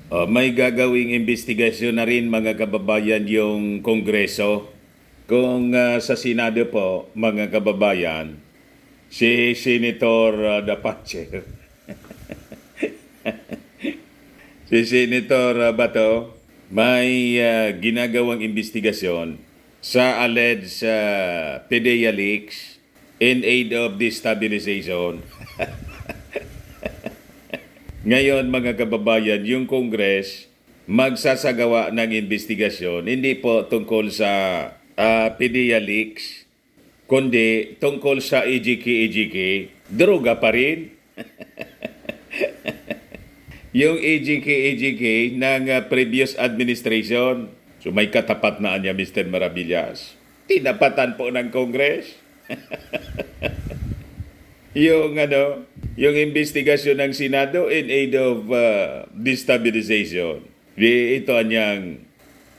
May gagawing investigasyon na rin mga kababayan yung Kongreso. Kung sa Senado po, mga kababayan, si Senator Dapache, si Senator Bato, may ginagawang investigasyon sa alleged PDEA leaks in aid of destabilization. Ngayon mga kababayan, yung Congress magsasagawa ng investigasyon hindi po tungkol sa PDEA leaks, kundi tungkol sa EJK. Droga pa rin. Yung EJK ng previous administration. So may katapat na niya, Mr. Maravillas. Tinapatan po ng Congress. Yung investigasyon ng Senado in aid of destabilization. Ito anyang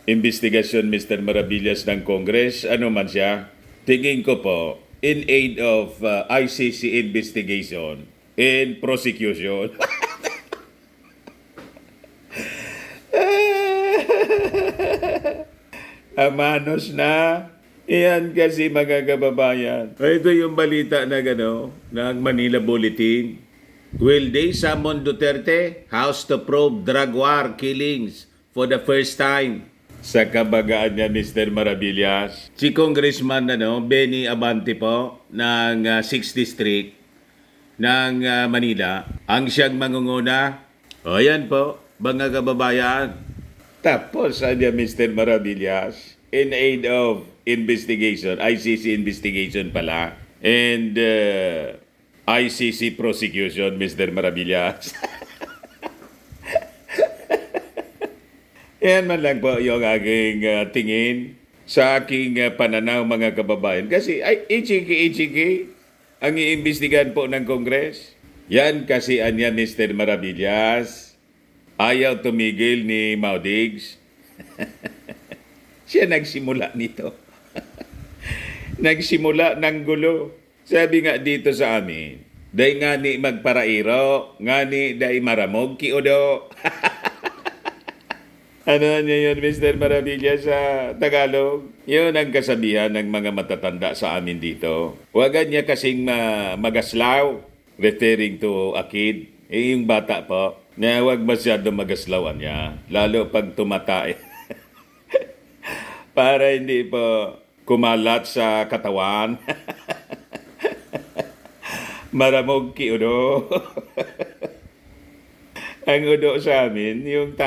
investigasyon, Mr. Maravillas, ng Congress. Ano man siya? Tingin ko po, in aid of ICC investigation and prosecution. Amanos na. Iyan kasi mga kababayan. Ito yung balita na ng Manila Bulletin. Will they summon Duterte? House to probe drug war killings for the first time. Sa kabagaan niya, Mr. Maravillas. Si Congressman Benny Abante po ng 6th District ng Manila. Ang siyang mangunguna. O yan po, mga kababayan. Tapos, Mr. Maravillas, in aid of investigation, ICC investigation pala, and ICC prosecution, Mr. Maravillas. Yan man lang po yung aking tingin sa aking pananaw, mga kababayan. Kasi EJK ang iimbestigahan po ng Congress. Yan kasi anya, Mr. Maravillas. Ayaw tumigil ni Maudigs. Siya nagsimula nito. Nagsimula ng gulo. Sabi nga dito sa amin, day nga ni magparairo, nga ni day maramog kiudo. Ano niya yun, Mr. Maravilla, sa Tagalog? Yun ang kasabihan ng mga matatanda sa amin dito. Huwag niya kasing magaslaw, referring to a kid. Yung bata po, na huwag masyado magaslawan niya, lalo pag tumatae. Para hindi po kumalat sa katawan. Maramog kiudo. Ang udo sa amin, yung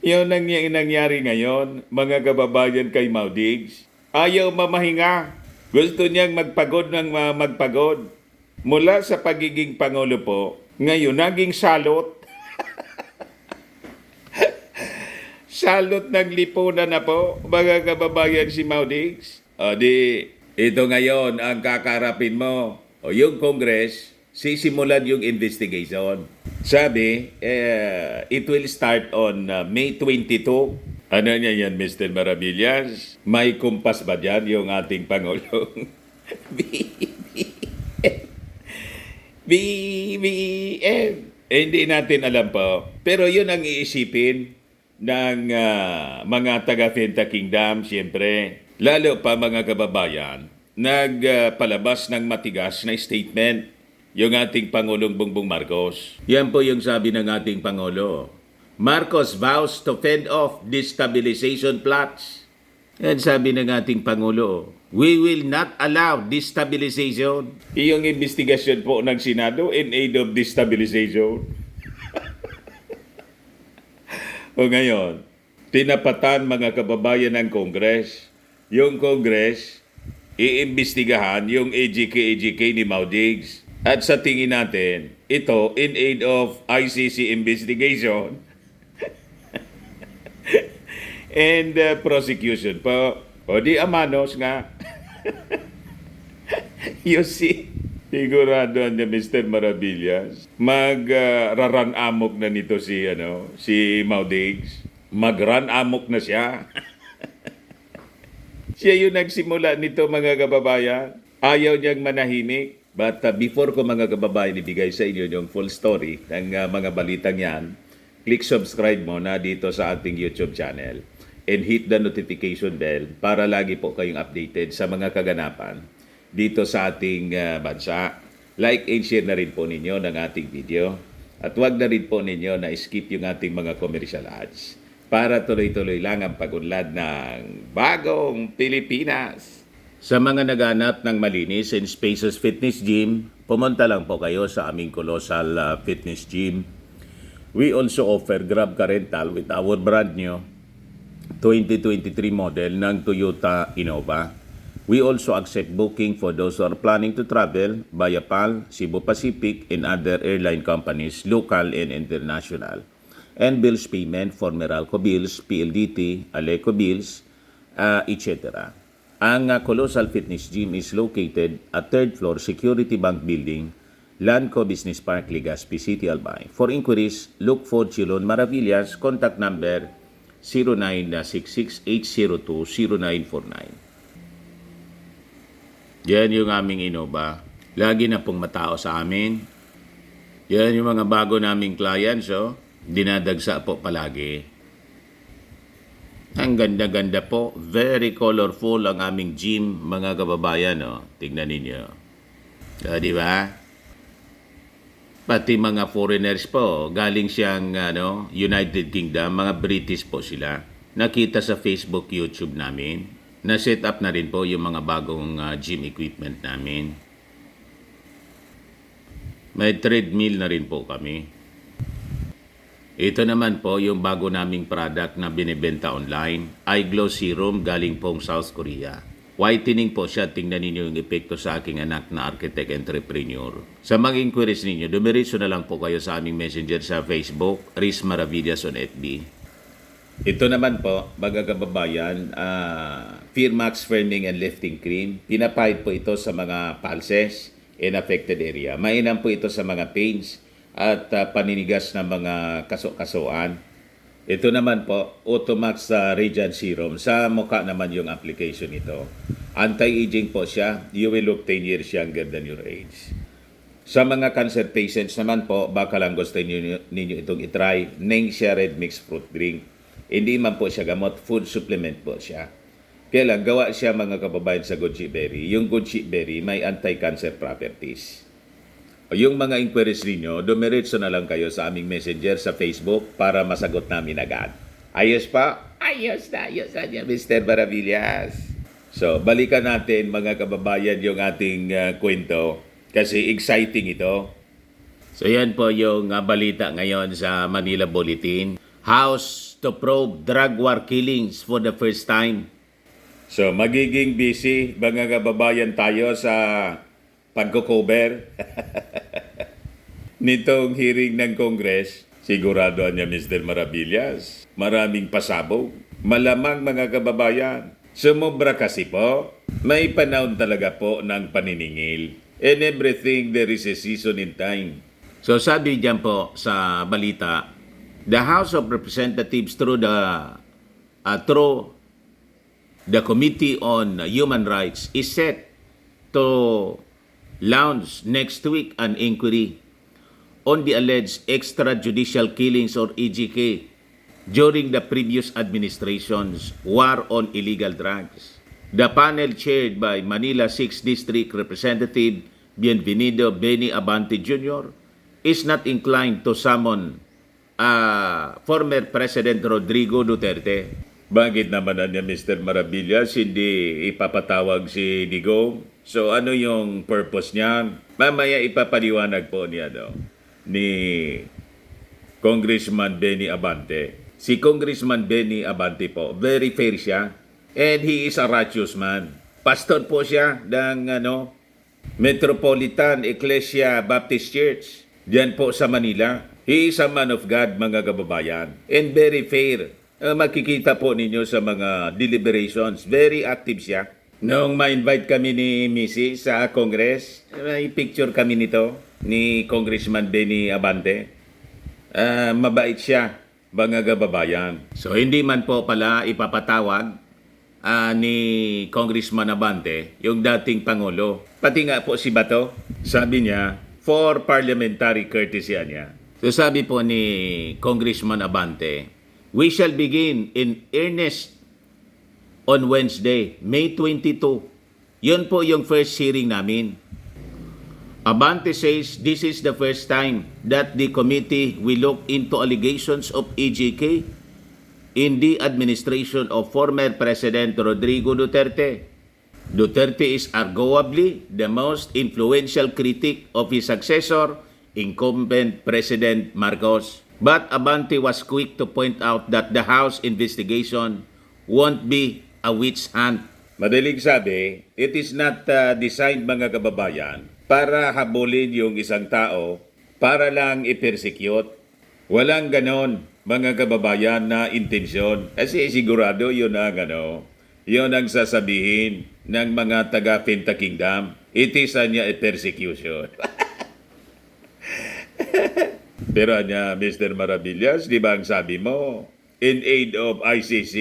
yun ang nangyari ngayon, mga kababayan kay Maudigs. Ayaw mamahinga. Gusto niyang magpagod ng magpagod. Mula sa pagiging Pangulo po, ngayon naging salot. Salot ng lipunan na po, mga kababayan si Maudigs. Ito ngayon ang kakarapin mo. Yung Congress, sisimulan yung investigation. Sabi, it will start on May 22. Ano niya yan, Mr. Maravillas? May kumpas ba dyan yung ating Pangulong? BBM. Hindi natin alam po. Pero yun ang iisipin ng mga taga-Fenta Kingdom, siyempre. Lalo pa mga kababayan, nagpalabas ng matigas na statement yung ating Pangulong Bongbong Marcos. Yan po yung sabi ng ating Pangulo. Marcos vows to fend off destabilization plots. Yan sabi ng ating Pangulo. We will not allow destabilization. Iyong investigasyon po ng Senado in aid of destabilization. O ngayon, tinapatan mga kababayan ng Congress. Yung Congress, iimbestigahan yung EJK ni Maudigs. At sa tingin natin, ito in aid of ICC investigation and prosecution po. O di amanos nga. You see, sigurado niya Mr. Maravillas. Mag-run amok na nito si Maudigs. Mag-run amok na siya. Siya yung nagsimula nito mga kababayan. Ayaw niyang manahimik. But before ko mga kababayan ibigay sa inyo yung full story ng mga balitang yan, click subscribe mo na dito sa ating YouTube channel and hit the notification bell para lagi po kayong updated sa mga kaganapan dito sa ating bansa. Like and share na rin po ninyo ng ating video at huwag na rin po ninyo na skip yung ating mga commercial ads para tuloy-tuloy lang ang pag-unlad ng bagong Pilipinas. Sa mga naghanap ng malinis and spacious fitness gym, pumunta lang po kayo sa aming Colossal Fitness Gym. We also offer Grab Car Rental with our brand new 2023 model ng Toyota Innova. We also accept booking for those who are planning to travel via PAL, Cebu Pacific, and other airline companies, local and international. And bills payment for Meralco Bills, PLDT, Aleco Bills, etc. Ang Colossal Fitness Gym is located at 3rd floor Security Bank Building, Lanco Business Park, Legazpi City, Albay. For inquiries, look for Chilon Maravillas, contact number 0966-802-0949. Yan yung aming Innova. Lagi na pong matao sa amin. Yan yung mga bago naming clients, dinadagsa po palagi. Ang ganda-ganda po. Very colorful ang aming gym, mga kababayan. Tignan ninyo. Di ba? Pati mga foreigners po. Galing siyang United Kingdom. Mga British po sila. Nakita sa Facebook, YouTube namin. Na-set up na rin po yung mga bagong gym equipment namin. May treadmill na rin po kami. Ito naman po yung bago naming product na binibenta online. Eye Glow Serum galing pong South Korea. Whitening po siya. Tingnan ninyo yung epekto sa aking anak na architect entrepreneur. Sa mga inquiries ninyo, dumiretso na lang po kayo sa aming messenger sa Facebook, Riz Maravillas on FB. Ito naman po, mga kababayan, Firmax Firming and Lifting Cream. Pinapahid po ito sa mga pulses in affected area. Mainam po ito sa mga pains at paninigas ng mga kaso-kasuan. Ito naman po, Automax Radiant Serum. Sa mukha naman yung application ito. Anti-aging po siya. You will look 10 years younger than your age. Sa mga cancer patients naman po, baka lang gusto ninyo itong itry. Ningxia Red Mixed Fruit Drink. Hindi man po siya gamot, food supplement po siya. Kaya lang, gawa siya mga kababayan sa goji berry. Yung goji berry may anti-cancer properties. Yung mga inquiries ninyo, dumiretso na lang kayo sa aming messenger sa Facebook para masagot namin agad. Ayos pa? Ayos na Mr. Maravillas. So, balikan natin mga kababayan yung ating kwento kasi exciting ito. So, yan po yung balita ngayon sa Manila Bulletin. House to probe drug war killings for the first time. So, magiging busy mga kababayan tayo sa pagko-cover nitong hearing ng Congress. Sigurado niya Mr. Maravillas. Maraming pasabog. Malamang mga kababayan. Sumobra kasi po. May panahon talaga po ng paniningil. And everything there is a season in time. So sabi diyan po sa balita, the House of Representatives through the Committee on Human Rights is set to launch next week an inquiry on the alleged extrajudicial killings or EJK during the previous administration's war on illegal drugs. The panel chaired by Manila 6th District Representative Bienvenido Benny Abante Jr. is not inclined to summon former President Rodrigo Duterte. Bakit naman niya Mr. Maravillas hindi ipapatawag si Digong? So ano yung purpose niya? Mamaya ipapaliwanag po niya ni Congressman Benny Abante. Si Congressman Benny Abante po, very fair siya. And he is a righteous man. Pastor po siya ng Metropolitan Ecclesia Baptist Church. Diyan po sa Manila. He is a man of God, mga kababayan. And very fair. Makikita po ninyo sa mga deliberations. Very active siya. Noong ma-invite kami ni Missy sa Congress, may picture kami nito ni Congressman Benny Abante. Mabait siya, mga kababayan. So hindi man po pala ipapatawag ni Congressman Abante, yung dating Pangulo. Pati nga po si Bato, sabi niya, for parliamentary courtesy niya. So sabi po ni Congressman Abante, we shall begin in earnest on Wednesday, May 22. Yun po yung first hearing namin. Abante says this is the first time that the committee will look into allegations of EJK in the administration of former President Rodrigo Duterte. Duterte is arguably the most influential critic of his successor, incumbent President Marcos. But Abante was quick to point out that the House investigation won't be a witch hunt. Madaling sabi, it is not designed, mga kababayan, para habulin yung isang tao para lang i-persecute. Walang ganon, mga kababayan, na intensyon. Kasi sigurado yun ang yun ang sasabihin ng mga taga-Pinta Kingdom. It is a persecution. Pero Mr. Maravillas, di ba ang sabi mo, in aid of ICC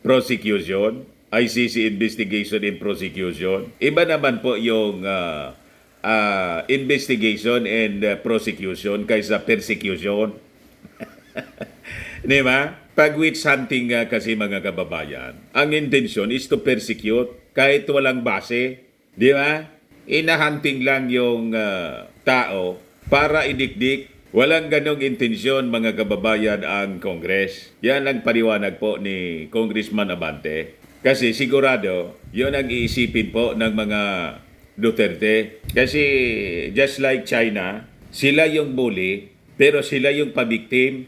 prosecution, ICC investigation and prosecution, iba naman po yung investigation and prosecution kaysa persecution. Di ba? Pag witch hunting kasi, mga kababayan, ang intensyon is to persecute kahit walang base. Di ba? Inahunting lang yung tao para idikdik. Walang ganong intensyon, mga kababayan, ang Congress. Yan ang paliwanag po ni Congressman Abante. Kasi sigurado, yun ang iisipin po ng mga Duterte. Kasi just like China, sila yung bully, pero sila yung pabiktim.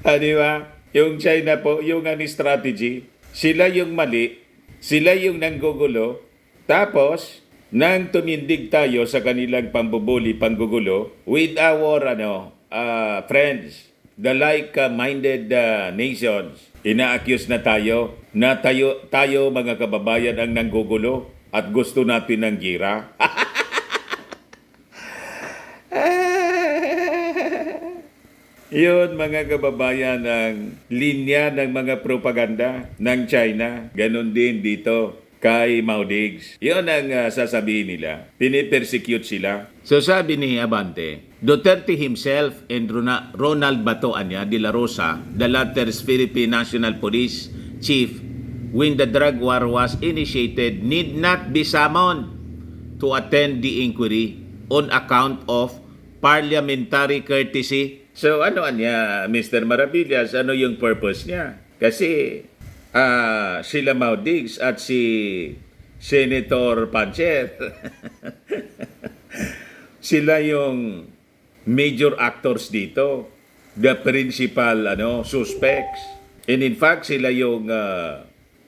Di ba? Yung China po, yung strategy, sila yung mali, sila yung nanggugulo, tapos, nang tumindig tayo sa kanilang pambubuli, panggugulo, with our friends, the like-minded nations, ina-accuse na tayo na tayo mga kababayan ang nanggugulo at gusto natin ng gira. Yun, mga kababayan, ang linya ng mga propaganda ng China. Ganon din dito kay Maudigs. Yun ang sasabihin nila. Pinipersecute sila. So sabi ni Abante, Duterte himself and Ronald Bato de la Rosa, the latter's Philippine National Police Chief, when the drug war was initiated, need not be summoned to attend the inquiry on account of parliamentary courtesy. So Mr. Maravillas, ano yung purpose niya? Kasi sila Maudigs at si Senator Pancher, sila yung major actors dito, the principal suspects. And in fact, sila yung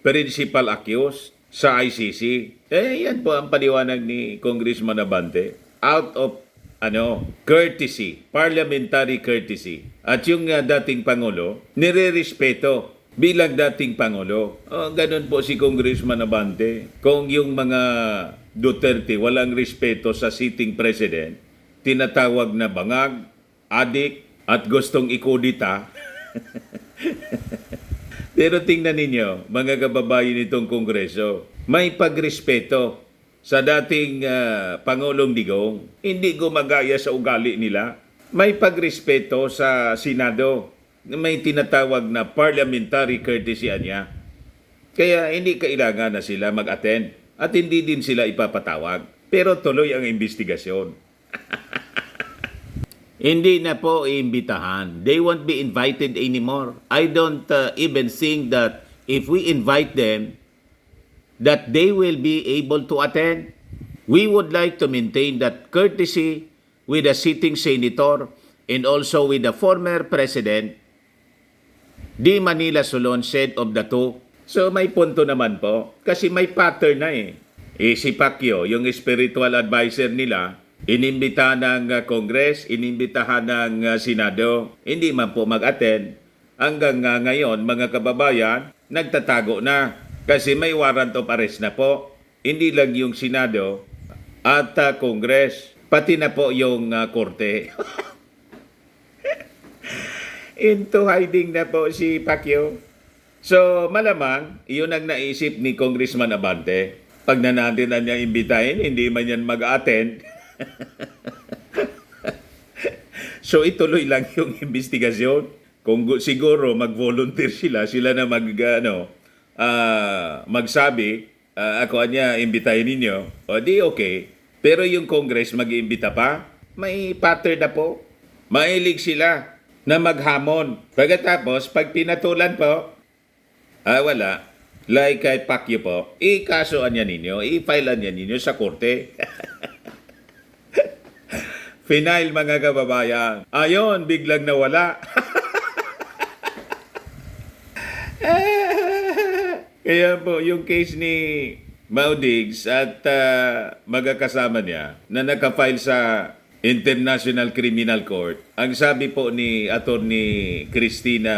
principal accused sa ICC. Yan po ang paliwanag ni Congressman Abante. Out of courtesy, parliamentary courtesy. At yung dating Pangulo, nire-respeto bilang dating Pangulo. Ganun po si Congressman Abante. Kung yung mga Duterte walang respeto sa sitting president, tinatawag na bangag, adik, at gustong ikudita. Pero tingnan ninyo, mga kababayan nitong Kongreso, may pagrespeto sa dating Pangulong Digong. Hindi gumagaya sa ugali nila. May pagrespeto sa Senado. May tinatawag na parliamentary courtesy niya. Kaya hindi kailangan na sila mag-attend at hindi din sila ipapatawag. Pero tuloy ang investigasyon. Hindi na po iimbitahan. They won't be invited anymore. I don't even think that if we invite them, that they will be able to attend. We would like to maintain that courtesy with the sitting senator and also with the former president. Di Manila Solon said of the two. So may punto naman po kasi may pattern na si Pacquiao, yung spiritual advisor nila, inimbitahan ng Congress, inimbitahan ng Senado, hindi man po mag-attend. Hanggang ngayon, mga kababayan, nagtatago na kasi may warrant of arrest na po. Hindi lang yung Senado at Congress, pati na po yung Korte. Into hiding na po si Pacquiao. So, malamang, iyon ang naisip ni Congressman Abante. Pag na natin na niya imbitahin, hindi man yan mag-attend. So, ituloy lang yung investigasyon. Kung siguro mag-volunteer sila na magsabi, ako niya, imbitahin ninyo. O di okay. Pero yung Congress mag-iimbita pa, may pattern na po. Mahilig sila na maghamon. Pagkatapos, pag pinatulan po, wala. Like kay Pacquiao po, ikasuan niya ninyo, i-filean niya ninyo sa korte. Final mga kababayan. Ayon, biglang nawala. Kaya po, yung case ni Maudigs at magkakasama niya na nakafile sa International Criminal Court, ang sabi po ni Attorney Cristina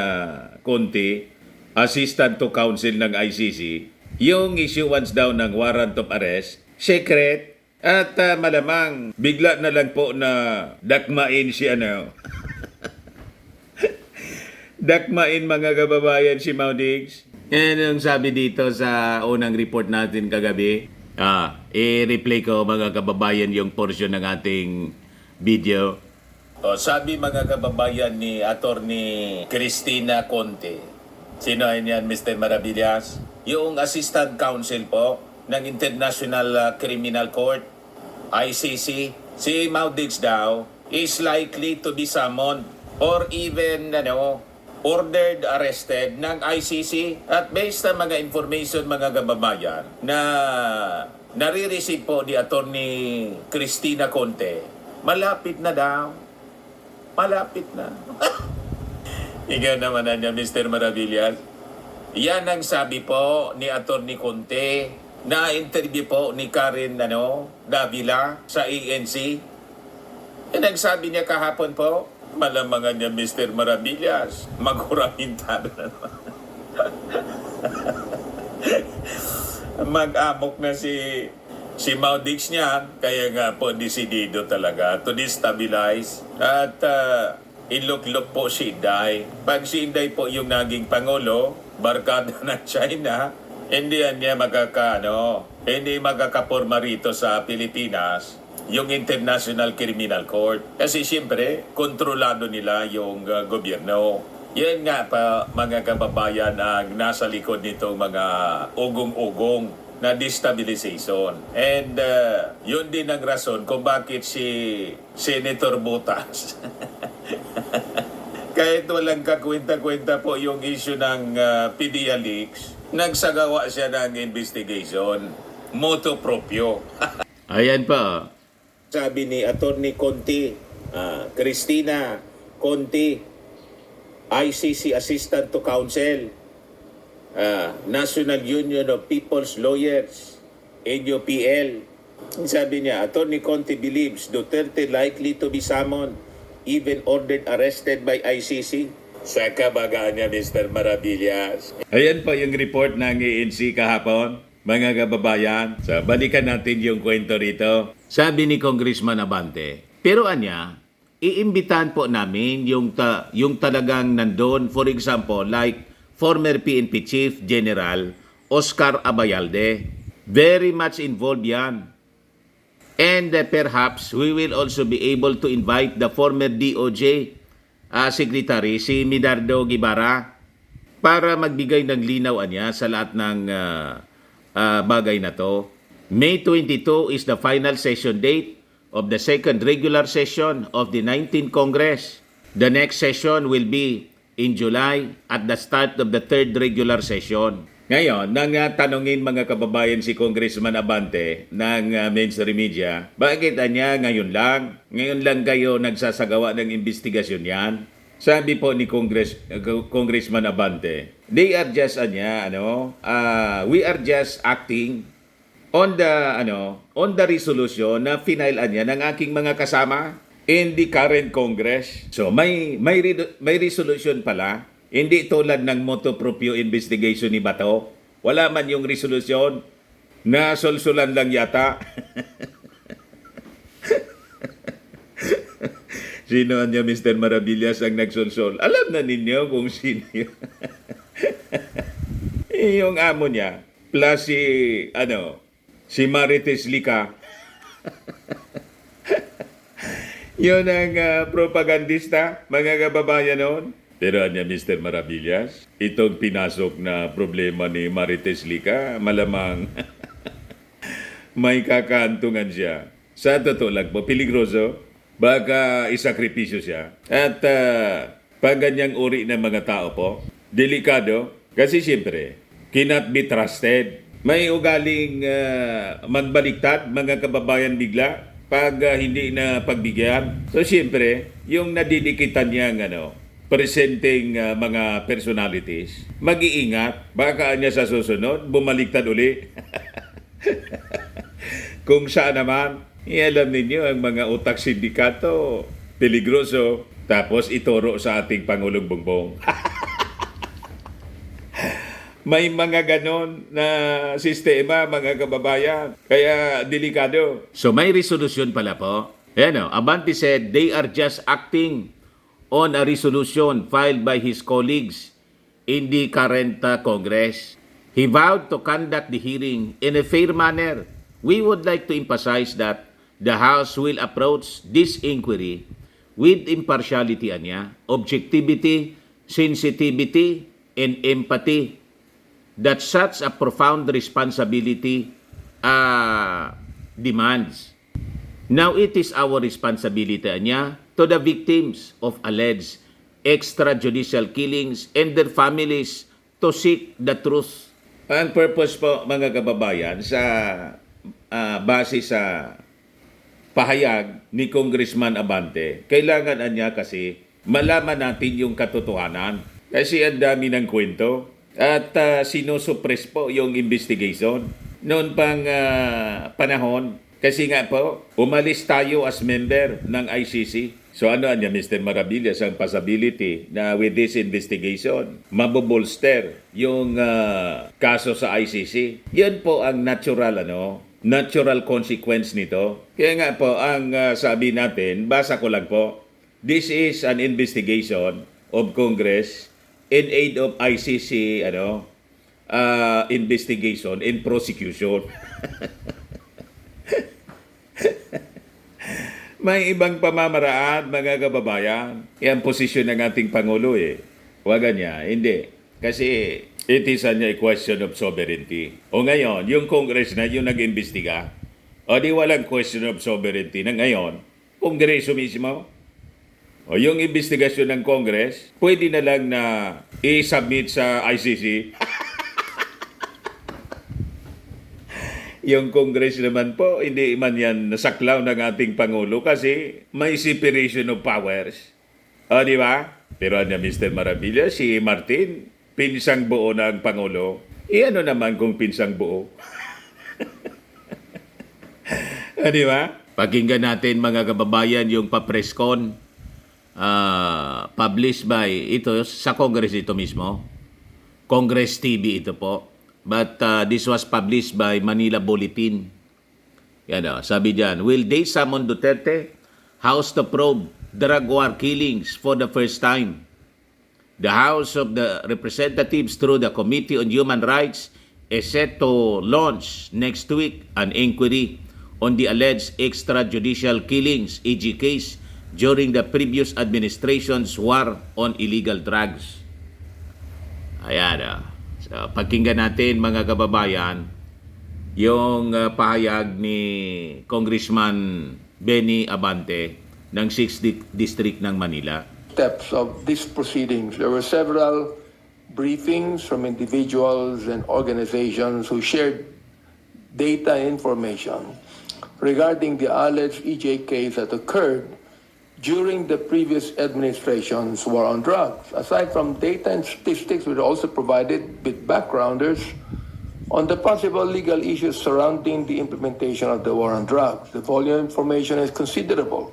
Conti, Assistant to Counsel ng ICC, yung issuance daw ng warrant of arrest, secret, at malamang bigla na lang po na dakmain si dakmain mga kababayan si Maudigs. Yan ang sabi dito sa unang report natin kagabi. I-replay ko mga kababayan yung portion ng ating video. Sabi mga kababayan ni Attorney Cristina Conte. Sino yan, Mr. Maravillas? Yung Assistant Counsel po ng International Criminal Court, ICC. Si Maudigs daw is likely to be summoned or even ordered arrested ng ICC. At based sa mga information mga kababayan na nare-receive po ni Attorney Cristina Conte, malapit na daw. Malapit na. Ikaw naman na niya, Mr. Maravillas. Yan ang sabi po ni Attorney Conte na interview po ni Karen Davila sa ANC. Yan ang sabi niya kahapon po. Malamangan niya, Mr. Maravillas. Maghuramintado na naman. Mag-amok na si Maudigs niya. Kaya nga po desidido talaga to destabilize at iluklok po si Inday. Pag si Inday po yung naging Pangulo, barkada ng China, hindi niya hindi magkakaporma rito sa Pilipinas yung International Criminal Court. Kasi siyempre, kontrolado nila yung gobyerno. Yan nga pa mga kababayan ang nasa likod nitong mga ugong-ugong na destabilization. And yun din ang rason kung bakit si Senator Botas kahit walang kakwenta-kwenta po yung issue ng PDEA leaks, nagsagawa siya ng investigation. Motu proprio. Ayan pa. Sabi ni Attorney Conti, Cristina Conti, ICC Assistant to Counsel, National Union of People's Lawyers, NUPL. Sabi niya, Attorney Conti believes Duterte likely to be summoned, even ordered arrested by ICC. Sa kabagaan niya, Mr. Maravillas. Ayan pa yung report ng ANC kahapon, mga kababayan. So, balikan natin yung kwento rito. Sabi ni Congressman Abante, pero anya, iimbitahan po namin yung talagang nandun, for example, like former PNP Chief General Oscar Abayalde. Very much involved yan. And perhaps we will also be able to invite the former DOJ Secretary, si Midardo Guevara, para magbigay ng linaw niya sa lahat ng bagay na to. May 22 is the final session date of the second regular session of the 19th Congress. The next session will be in July at the start of the third regular session. Ngayon, nang tanungin mga kababayan si Congressman Abante ng mainstream media, bakit niya ngayon lang kayo nagsasagawa ng investigasyon yan? Sabi po ni Congressman Abante, they are just we are just acting on the resolution na final niya ng aking mga kasama in the current Congress. So may resolution pala. Hindi tulad ng motu proprio investigation ni Bato. Wala man yung resolution. Nasulsulan lang yata. Sino niya, Mr. Maravillas, ang nagsolsol? Alam na ninyo kung sino yun. Yung amo niya, plus si Marites Lica. Yun ang propagandista, mga kababayan noon. Pero niya, Mr. Maravillas, itong pinasok na problema ni Marites Lica, malamang may kakaantungan siya. Sa totoo lang po, peligroso. Baka isakripisyo siya. At pag ganyang uri ng mga tao po, delikado. Kasi siyempre, cannot be trusted. May ugaling magbaliktad, mga kababayan bigla, pag hindi na pagbigyan. So siyempre, yung nadidikitan niyang presenting mga personalities, mag-iingat. Baka niya sa susunod, bumaliktad uli. Kung saan naman, alam ninyo, ang mga utak sindikato, peligroso, tapos ituro sa ating Pangulong Bongbong. May mga ganon na sistema, mga kababayan. Kaya delikado. So may resolution pala po. Abante said they are just acting on a resolution filed by his colleagues in the current Congress. He vowed to conduct the hearing in a fair manner. We would like to emphasize that the House will approach this inquiry with impartiality, objectivity, sensitivity, and empathy that such a profound responsibility demands. Now it is our responsibility to the victims of alleged extrajudicial killings and their families to seek the truth. Ang purpose po, mga kababayan, sa base sa pahayag ni Congressman Abante, kailangan niya kasi malaman natin yung katotohanan. Kasi ang dami ng kwento at sinusuppress po yung investigation. Noon pang panahon, kasi nga po, umalis tayo as member ng ICC. So niya, Mr. Maravillas, ang possibility na with this investigation, mabobolster yung kaso sa ICC. Yan po ang natural consequence nito. Kaya nga po, ang sabi natin, basa ko lang po, this is an investigation of Congress in aid of ICC investigation and prosecution. May ibang pamamaraan, mga kababayan. Yan posisyon ng ating Pangulo Huwag niya, hindi. Kasi it is a question of sovereignty. O ngayon, yung Congress na yung nag-imbestiga, o di walang question of sovereignty na ngayon, Kongreso mismo. O yung investigasyon ng Congress, pwede na lang na i-submit sa ICC. Yung Congress naman po, hindi man yan nasaklaw ng ating Pangulo kasi may separation of powers. O, di ba? Pero Mr. Maravilla, si Martin, pinsang buo na ang Pangulo. Ano naman kung pinsang buo? O, di ba? Pakinggan natin, mga kababayan, yung pa-presscon published by, ito, sa Congress ito mismo. Congress TV ito po. But this was published by Manila Bulletin. Sabi diyan, will they summon Duterte House to probe drug war killings for the first time? The House of the Representatives through the Committee on Human Rights is set to launch next week an inquiry on the alleged extrajudicial killings, e.g. case, during the previous administration's war on illegal drugs. Ayan. So, pakinggan natin, mga kababayan, yung pahayag ni Congressman Benny Abante ng 6th District ng Manila. Steps of these proceedings. There were several briefings from individuals and organizations who shared data and information regarding the alleged EJ case that occurred during the previous administration's war on drugs. Aside from data and statistics, we were also provided with backgrounders on the possible legal issues surrounding the implementation of the war on drugs. The volume of information is considerable.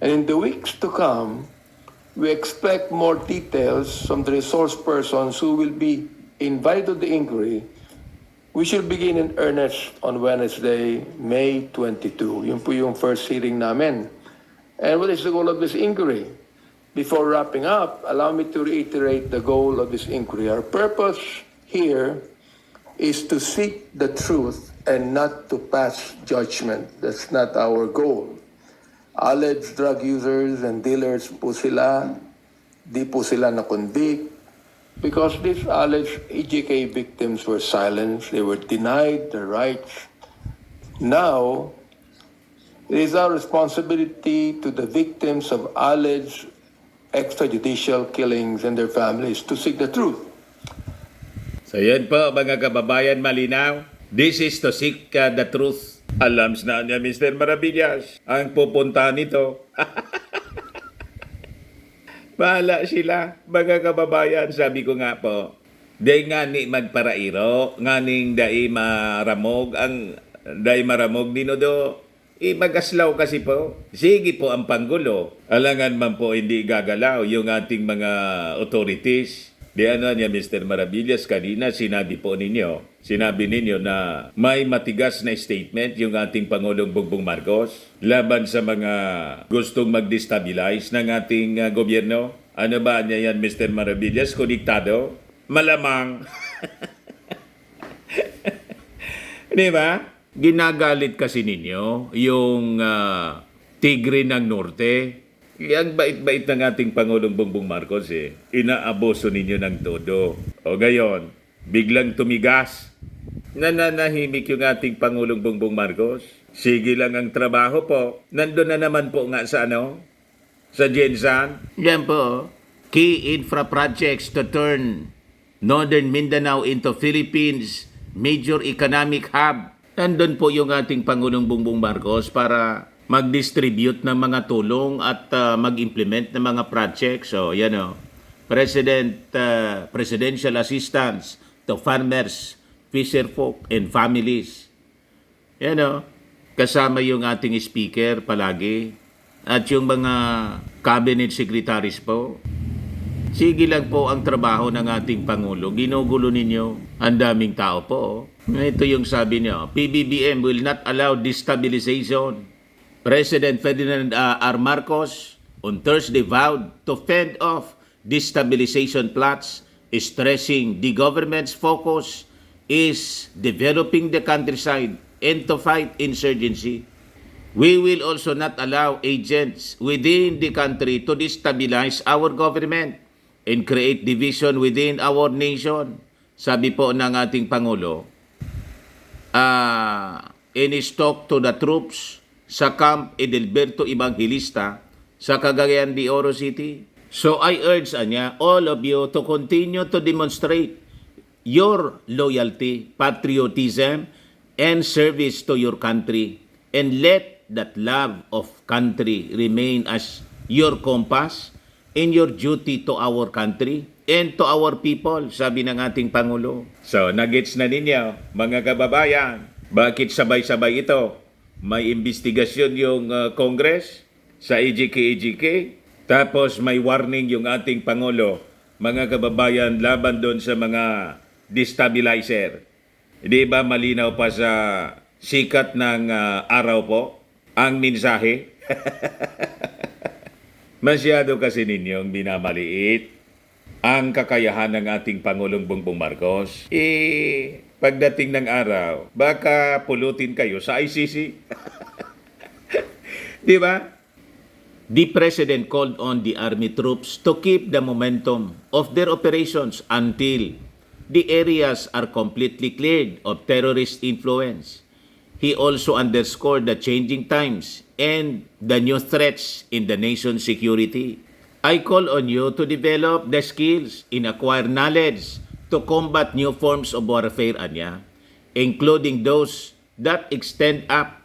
And in the weeks to come, we expect more details from the resource persons who will be invited to the inquiry. We shall begin in earnest on Wednesday, May 22. Yun po yung first hearing namin. And what is the goal of this inquiry? Before wrapping up, allow me to reiterate the goal of this inquiry. Our purpose here is to seek the truth and not to pass judgment. That's not our goal. Alleged drug users and dealers po sila, di po sila na-convict because these alleged EJK victims were silenced, they were denied their rights. Now, it is our responsibility to the victims of alleged extrajudicial killings and their families to seek the truth. So yan po mga kababayan, malinaw. This is to seek the truth. Alam na niya Mr. Maravillas ang pupunta nito. Bahala sila, mga kababayan. Sabi ko nga po, day nga ni magparairo, nga ning day maramog, ang day maramog dinodo. Magaslaw kasi po. Sige po ang Pangulo. Alangan man po hindi gagalaw yung ating mga authorities. Di ano niya Mr. Maravillas kanina sinabi ninyo na may matigas na statement yung ating Pangulong Bongbong Marcos laban sa mga gustong mag-destabilize ng ating gobyerno. Ano ba niya yan Mr. Maravillas? Konektado? Malamang. Di ba? Ginagalit kasi ninyo yung Tigre ng Norte. Ang bait-bait ng ating Pangulong Bongbong Marcos Inaaboso ninyo ng todo. O gayon, biglang tumigas. Nananahimik yung ating Pangulong Bongbong Marcos. Sige lang ang trabaho po. Nandun na naman po nga sa sa Gensan. Yan po. Key infra projects to turn Northern Mindanao into Philippines major economic hub. Nandun po yung ating Pangulong Bongbong Marcos para mag-distribute ng mga tulong at mag-implement ng mga projects. So, yan o. Presidential assistance to farmers, fisherfolk, and families. Yan o. Kasama yung ating speaker palagi. At yung mga cabinet secretaries po. Sige lang po ang trabaho ng ating Pangulo. Ginugulo ninyo. Ang daming tao po. Ito yung sabi niyo. PBBM will not allow destabilization. President Ferdinand R. Marcos on Thursday vowed to fend off destabilization plots, stressing the government's focus is developing the countryside and to fight insurgency. We will also not allow agents within the country to destabilize our government and create division within our nation. Sabi po ng ating Pangulo, in his talk to the troops sa Camp Edelberto Evangelista sa Cagayan de Oro City. So I urge all of you to continue to demonstrate your loyalty, patriotism, and service to your country, and let that love of country remain as your compass in your duty to our country and to our people, sabi ng ating Pangulo. So, nagets na ninyo, mga kababayan, bakit sabay-sabay ito? May investigasyon yung Congress sa EJK, tapos may warning yung ating Pangulo, mga kababayan, laban doon sa mga destabilizer. Di ba malinaw pa sa sikat ng araw po ang mensahe? Masyado kasi ninyong binamaliit ang kakayahan ng ating Pangulong Bongbong Marcos. Pagdating ng araw, baka pulutin kayo sa ICC. Di ba? The President called on the Army troops to keep the momentum of their operations until the areas are completely cleared of terrorist influence. He also underscored the changing times and the new threats in the nation's security. I call on you to develop the skills and acquire knowledge to combat new forms of warfare, including those that extend up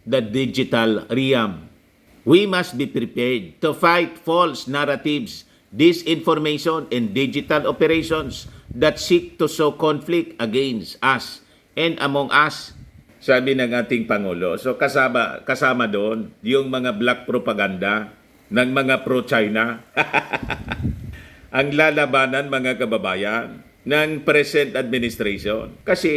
the digital realm. We must be prepared to fight false narratives, disinformation, and digital operations that seek to sow conflict against us and among us, sabi ng ating Pangulo. So kasama doon yung mga black propaganda ng mga pro-China. Ang lalabanan, mga kababayan, ng present administration. Kasi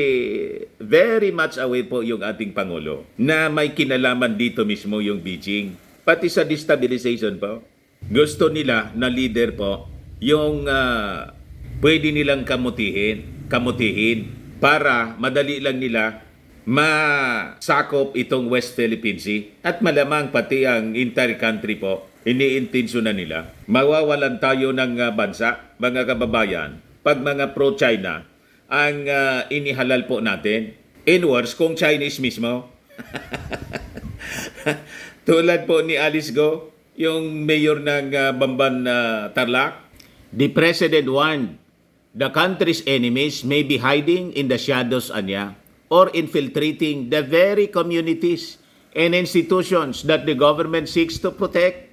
very much aware po yung ating Pangulo na may kinalaman dito mismo yung Beijing. pati sa destabilization po. Gusto nila na leader po yung pwede nilang kamutihin para madali lang nila masakop itong West Philippine Sea at malamang pati ang entire country po iniintensyonan nila. Mawawalan tayo ng bansa, mga kababayan, pag mga pro-China ang inihalal po natin. In worse, kung Chinese mismo. Tulad po ni Alice Go, yung mayor ng Bamban Tarlac. The president warned the country's enemies may be hiding in the shadows anya or infiltrating the very communities and institutions that the government seeks to protect.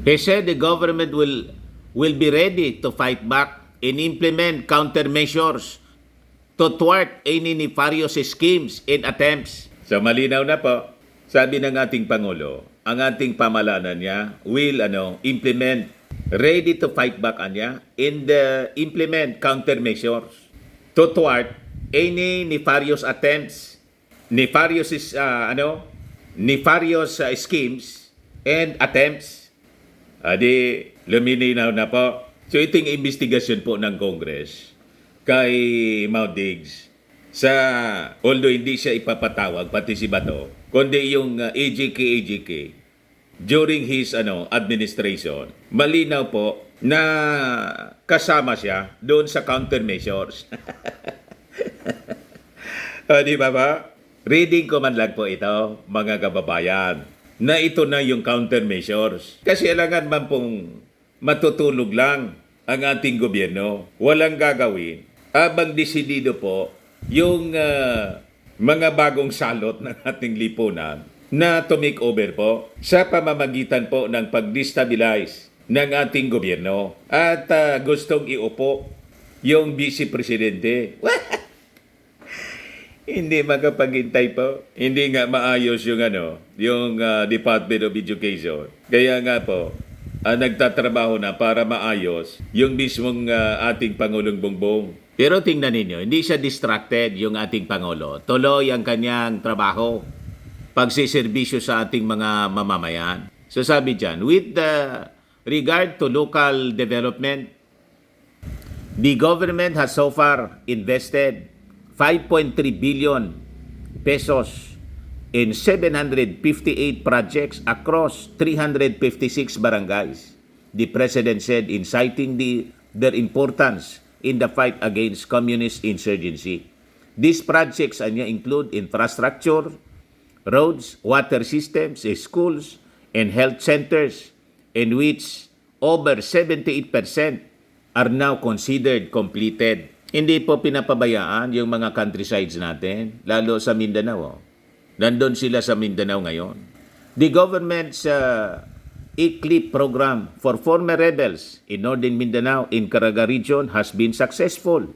He said the government will be ready to fight back and implement countermeasures to thwart any nefarious schemes and attempts. So malinaw na po, sabi ng ating Pangulo, ang ating pamahalaan niya will implement, ready to fight back niya, and implement countermeasures to thwart any nefarious attempts, nefarious schemes and attempts. Adi, luminaw na po. So iting investigasyon po ng Congress kay Mao Diggs although hindi siya ipapatawag pati si Bato, kundi yung AJK during his administration, malinaw po na kasama siya doon sa countermeasures. Di ba ba? Reading ko man lang po ito, mga kababayan, na ito na yung countermeasures. Kasi alangan man pong matutulog lang ang ating gobyerno. Walang gagawin. Habang desidido po yung mga bagong salot ng ating lipunan na to make over po sa pamamagitan po ng pag-destabilize ng ating gobyerno. At gustong iupo yung vice presidente. Hindi makapaghintay po. Hindi nga maayos yung yung Department of Education. Kaya nga po, nagtatrabaho na para maayos yung mismong ating Pangulong Bongbong. Pero tingnan ninyo, hindi siya distracted yung ating Pangulo. Tuloy ang kanyang trabaho, pagsiservisyo sa ating mga mamamayan. So sabi dyan, with regard to local development, the government has so far invested 5.3 billion pesos in 758 projects across 356 barangays. The President said in citing their importance in the fight against communist insurgency. These projects include infrastructure, roads, water systems, schools, and health centers, in which over 78% are now considered completed. Hindi po pinapabayaan yung mga countrysides natin, lalo sa Mindanao. Nandun sila sa Mindanao ngayon. The government's ECLIP program for former rebels in Northern Mindanao in Caraga region has been successful.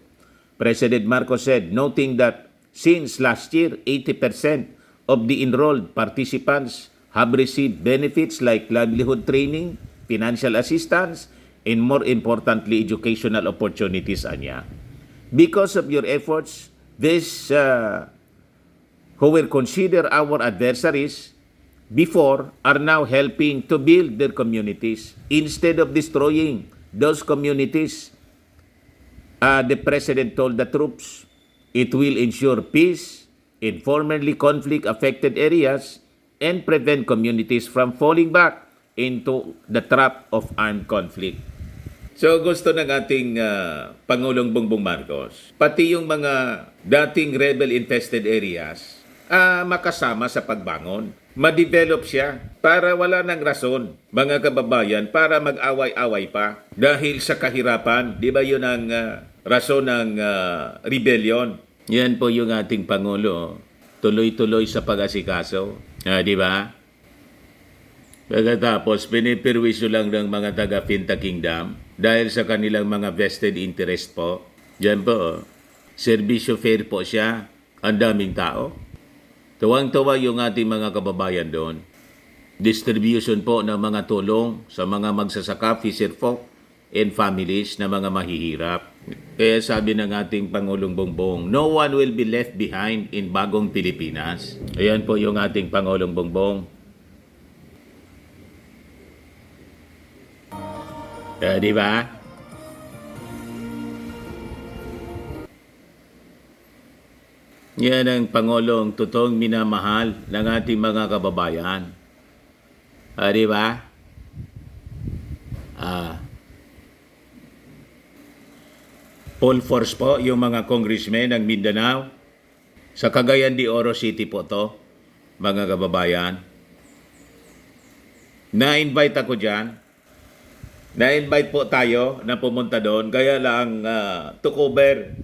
President Marcos said, noting that since last year, 80% of the enrolled participants have received benefits like livelihood training, financial assistance, and more importantly, educational opportunities anya. Because of your efforts, this who were considered our adversaries before are now helping to build their communities instead of destroying those communities. The President told the troops it will ensure peace in formerly conflict-affected areas and prevent communities from falling back into the trap of armed conflict. So gusto ng ating Pangulong Bongbong Marcos, pati yung mga dating rebel-infested areas, makasama sa pagbangon. Ma-develop siya para wala nang rason, mga kababayan, para mag-away-away pa dahil sa kahirapan. Di ba yun ang rason ng rebellion? Yan po yung ating Pangulo, tuloy-tuloy sa pag-asikaso. Di ba? Pagkatapos, pinipirwisyo lang ng mga taga-Finta Kingdom dahil sa kanilang mga vested interest po. Diyan po, servisyo fair po siya. Ang daming tao. Tuwang-tuwa yung ating mga kababayan doon. Distribution po ng mga tulong sa mga magsasaka, fisherfolk, and families na mga mahihirap. Kaya sabi ng ating Pangulong Bongbong, no one will be left behind in bagong Pilipinas. Ayan po yung ating Pangulong Bongbong. Di ba? Yan ang Pangulong totoong minamahal ng ating mga kababayan. Di ba? Full force po yung mga congressmen ng Mindanao. Sa Cagayan de Oro City po to, mga kababayan. Na-invite ako dyan. Na-invite po tayo na pumunta doon. Kaya lang to cover.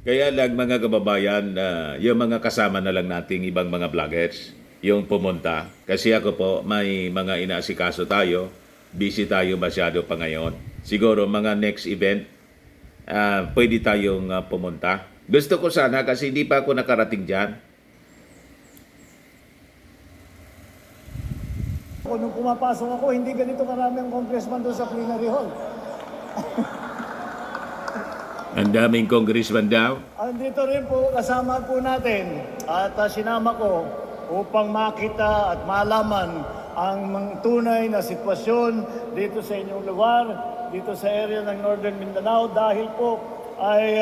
Kaya lang mga kababayan, yung mga kasama na lang nating ibang mga vloggers yung pumunta. Kasi ako po, may mga inaasikaso tayo. Busy tayo masyado pa ngayon. Siguro mga next event, pwede tayong pumunta. Gusto ko sana kasi hindi pa ako nakarating dyan. Nung pumapasok ako, hindi ganito karami ang congressman doon sa plenary hall. Ang daming congressman daw. Andito rin po, kasama po natin at sinama ko upang makita at malaman ang mga tunay na sitwasyon dito sa inyong lugar, dito sa area ng Northern Mindanao dahil po ay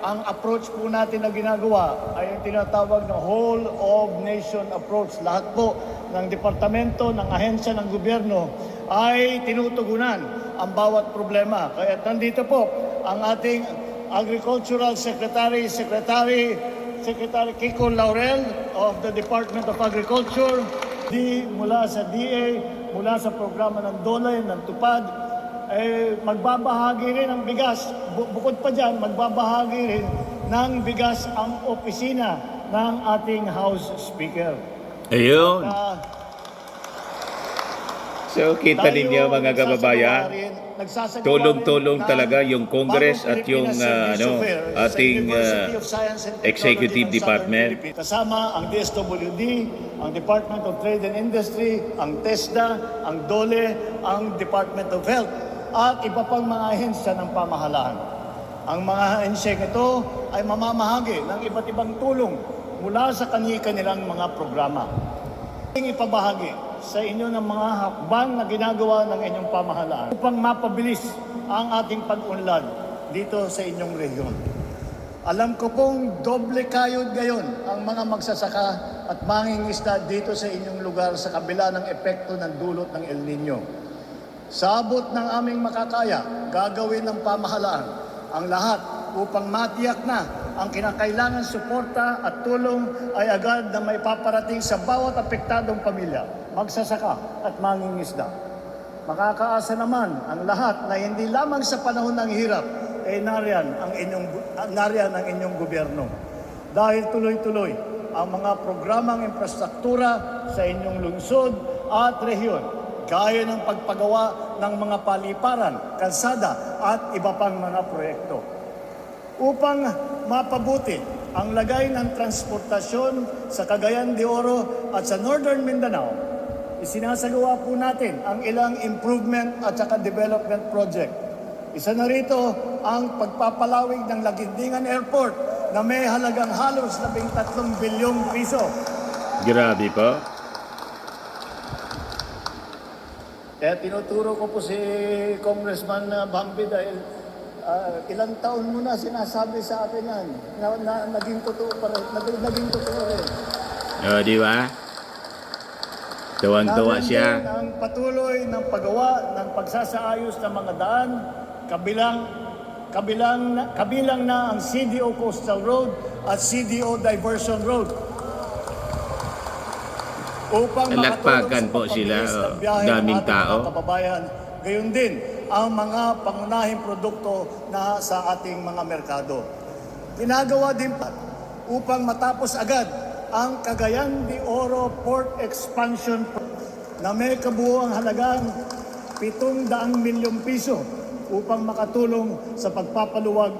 ang approach po natin na ginagawa ay yung tinatawag na whole of nation approach. Lahat po ng departamento, ng ahensya ng gobyerno ay tinutugunan ang bawat problema. Kaya nandito po ang ating Agricultural Secretary Kiko Laurel of the Department of Agriculture, mula sa DA, mula sa programa ng DOLE, ng TUPAD, magbabahagi rin ng bigas. Bukod pa dyan, magbabahagi rin ng bigas ang opisina ng ating House Speaker. Ayun. So kita ninyo mga kababayan, tulong-tulong talaga yung Congress at yung ating Executive Department. Kasama ang DSWD, ang Department of Trade and Industry, ang TESDA, ang DOLE, ang Department of Health, at iba pang mga ahensya ng pamahalaan. Ang mga ahensya ito ay mamamahagi ng iba't ibang tulong mula sa kanilang mga programa. Ipabahagi sa inyo ng mga hakbang na ginagawa ng inyong pamahalaan upang mapabilis ang ating pag-unlad dito sa inyong rehiyon. Alam ko pong doble kayod ngayon ang mga magsasaka at mangingisda dito sa inyong lugar sa kabila ng epekto ng dulot ng El Nino. Sa abot ng aming makakaya, gagawin ng pamahalaan ang lahat upang matiyak na ang kinakailangan suporta at tulong ay agad na may paparating sa bawat apektadong pamilya, magsasaka at mangingisda. Makakaasa naman ang lahat na hindi lamang sa panahon ng hirap ay nariyan ang inyong gobyerno. Dahil tuloy-tuloy ang mga programang infrastruktura sa inyong lungsod at rehiyon, gaya ng pagpagawa ng mga paliparan, kalsada at iba pang mga proyekto. Upang mapabuti ang lagay ng transportasyon sa Cagayan de Oro at sa Northern Mindanao, isinasagawa po natin ang ilang improvement at saka development project. Isa na rito ang pagpapalawig ng Lagindingan Airport na may halagang halos 13 bilyong piso. Grabe po. Kaya tinuturo ko po si Congressman Bambi dahil ilang taon mo na sinasabi sa akin yan na naging totoo pa rin, naging totoo rin. Di ba? Tuwang-tuwa siya. Ang patuloy ng paggawa ng pagsasaayos ng mga daan, kabilang na ang CDO Coastal Road at CDO Diversion Road. Upang Nalakpakan po sila, daming tao. Kababayan, gayon din ang mga pangunahing produkto na sa ating mga merkado. Ginagawa din pa upang matapos agad ang Cagayan de Oro Port Expansion na may kabuuang halagang 700 milyong piso upang makatulong sa pagpapaluwag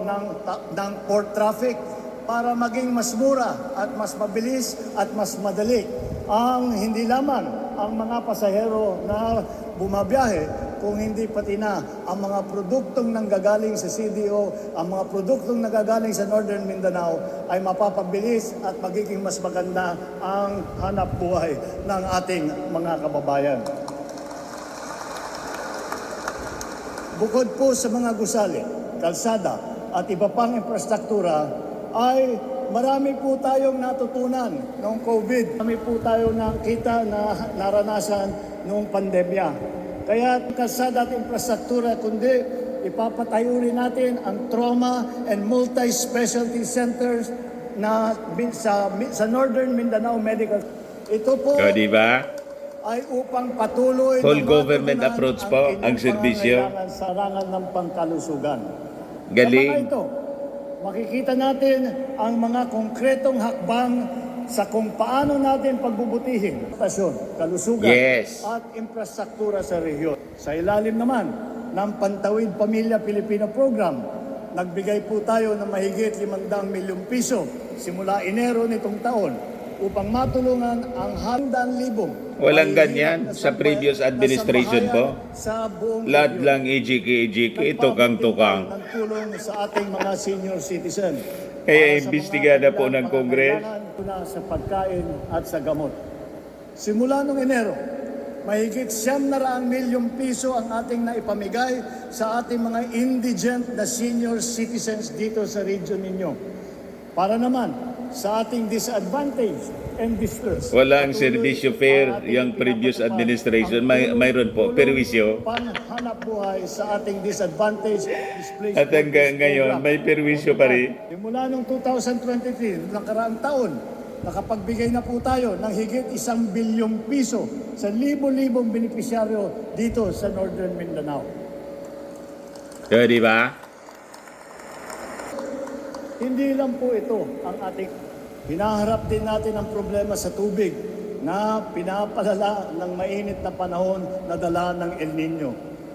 ng port traffic para maging mas mura at mas mabilis at mas madali ang hindi lamang ang mga pasahero na bumabiyahe, kung hindi pati na ang mga produktong nanggagaling sa CDO, ang mga produktong nanggagaling sa Northern Mindanao ay mapapabilis at magiging mas maganda ang hanap buhay ng ating mga kababayan. Bukod po sa mga gusali, kalsada at iba pang infrastruktura ay marami po tayong natutunan noong COVID. Marami po tayo nakita na naranasan noong pandemya. Kaya kalsada at infrastruktura, kundi ipapatayo rin natin ang trauma and multi-specialty centers na sa Northern Mindanao Medical. Ito po O, di ba? ay upang patuloy Whole na government matugunan approach ang po inyong ang serbisyo. pangangailangan sa rangan ng pangkalusugan. Galing. Sa mga ito, makikita natin ang mga konkretong hakbang sa kung paano natin pagbubutihin pasyon, kalusugan Yes. at infrastruktura sa rehiyon. Sa ilalim naman ng Pantawid Pamilya Pilipino Program, nagbigay po tayo ng mahigit 500 milyong piso simula Enero nitong taon upang matulungan ang 100,000 Walang mahihirap ganyan na sa previous administration po. sa buong Lahat rehiyon. lang EJK, tukang-tukang. Ng tulong sa ating mga senior citizen. Kaya Para sa imbestigada mga po ng Congress. pangangailangan sa pagkain at sa gamot. Simula noong Enero, mahigit 700 milyong piso ang ating naipamigay sa ating mga indigent na senior citizens dito sa region ninyo. Para naman sa ating disadvantaged and distressed. Walang Patuloy serbisyo ang fair ating yung previous pinapatupad administration. ang tulong- Mayroon po, tulong perwisyo. Panghanap buhay sa ating disadvantaged displaced At hanggang persons ngayon, program. may perwisyo pa rin. Simula noong 2023, nakaraang taon, nakapagbigay na po tayo ng higit 1 bilyong piso sa libo-libong benepisyaryo dito sa Northern Mindanao. O, di ba? Hindi lang po ito ang ating hinaharap din natin ang problema sa tubig na pinapalala ng mainit na panahon na dala ng El Nino.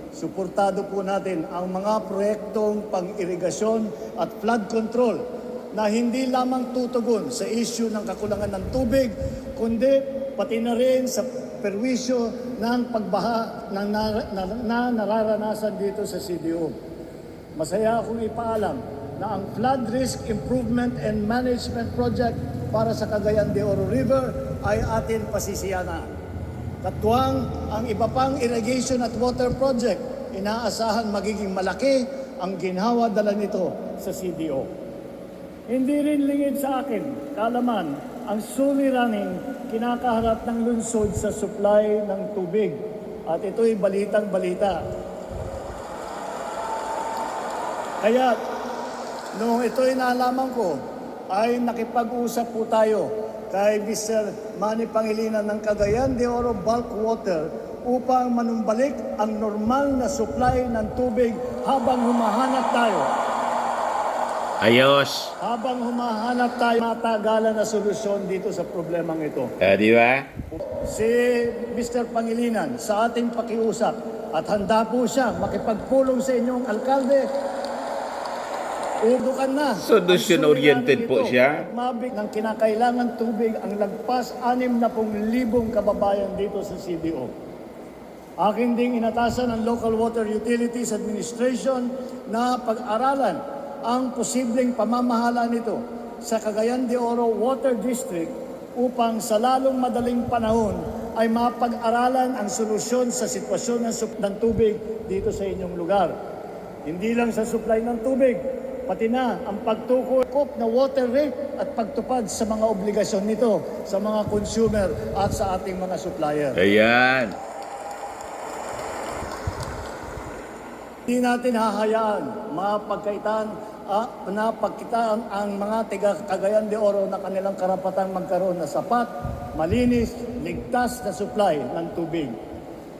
Suportado po natin ang mga proyektong pang-irigasyon at flood control na hindi lamang tutugon sa issue ng kakulangan ng tubig, kundi pati na rin sa perwisyo ng pagbaha na nararanasan dito sa CDO. Masaya akong ipaalam na ang Flood Risk Improvement and Management Project para sa Cagayan de Oro River ay atin pasisiyanan. Katuwang ang iba pang irrigation at water project, inaasahan magiging malaki ang ginhawa dala nito sa CDO. Hindi rin lingid sa akin, kalaman, ang suliraning kinakaharap ng lungsod sa supply ng tubig. At ito'y balitang-balita. Kaya, noong ito'y nalaman ko, ay nakipag-usap po tayo kay Mr. Manny Pangilinan ng Cagayan de Oro Bulk Water upang manumbalik ang normal na supply ng tubig habang humahanap tayo. Ayos. Habang humahanap tayo matagalan na solusyon dito sa problemang ito. O, di ba? Si Mr. Pangilinan sa ating pakiusap at handa po siya makipagpulong sa inyong alkalde. Ubukan na. Solution-oriented po siya. At mabig ng kinakailangan tubig ang lagpas 60,000 kababayan dito sa CDO. Akin ding inatasan ng Local Water Utilities Administration na pag-aralan ang posibleng pamamahala nito sa Cagayan de Oro Water District upang sa lalong madaling panahon ay mapag-aralan ang solusyon sa sitwasyon ng tubig dito sa inyong lugar. Hindi lang sa supply ng tubig, pati na ang pagtukop na water rate at pagtupad sa mga obligasyon nito sa mga consumer at sa ating mga supplier. Ayan. Hindi natin hahayaan napagkitaan ang mga tiga Cagayan de Oro na kanilang karapatang magkaroon na sapat, malinis, ligtas na supply ng tubig.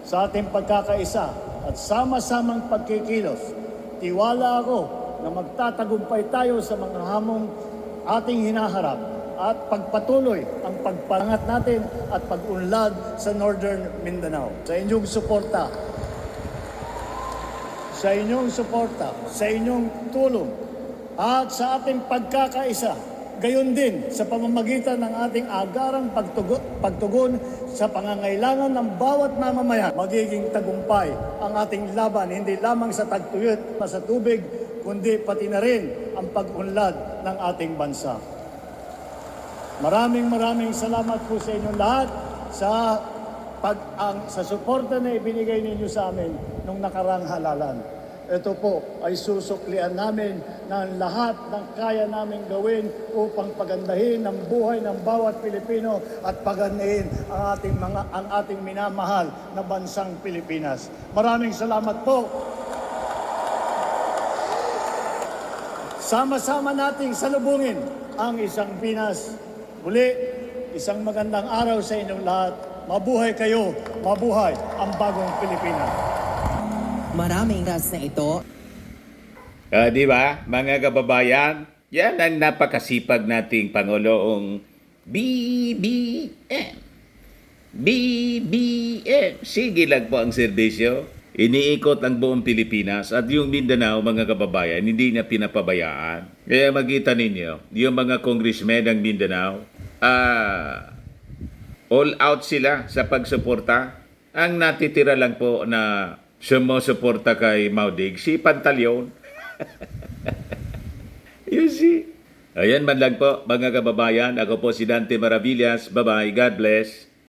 Sa ating pagkakaisa at sama-samang pagkikilos, tiwala ako na magtatagumpay tayo sa mga hamong ating hinaharap at pagpatuloy ang pagpangat natin at pag-unlad sa Northern Mindanao. Sa inyong suporta, sa inyong tulong, at sa ating pagkakaisa, gayon din sa pamamagitan ng ating agarang pagtugon sa pangangailangan ng bawat mamamayan, magiging tagumpay ang ating laban, hindi lamang sa tagtuyot na sa tubig, kundi pati na rin ang pag-unlad ng ating bansa. Maraming salamat po sa inyong lahat sa suporta na ibinigay ninyo sa amin nung nakarang halalan. ito po ay susuklian namin ng lahat ng kaya namin gawin upang pagandahin ang buhay ng bawat Pilipino at pagandahin ang ating minamahal na bansang Pilipinas. Maraming salamat po. Sama-sama nating salubungin ang isang Pinas. Muli, isang magandang araw sa inyong lahat. Mabuhay kayo, mabuhay ang bagong Pilipinas. Maraming ras na ito. Di ba, mga kababayan? Yan ang napakasipag nating Pangulong BBM. BBM. Sige lang po ang serbisyo. Iniikot ang buong Pilipinas at yung Mindanao, mga kababayan, hindi niya pinapabayaan. Kaya makita ninyo, yung mga congressmen ng Mindanao, all out sila sa pagsuporta. Ang natitira lang po na sumusuporta kay Maudig, si Pantaleon. You see? Ayan man lang po, mga kababayan. Ako po si Dante Maravillas. Bye-bye. God bless.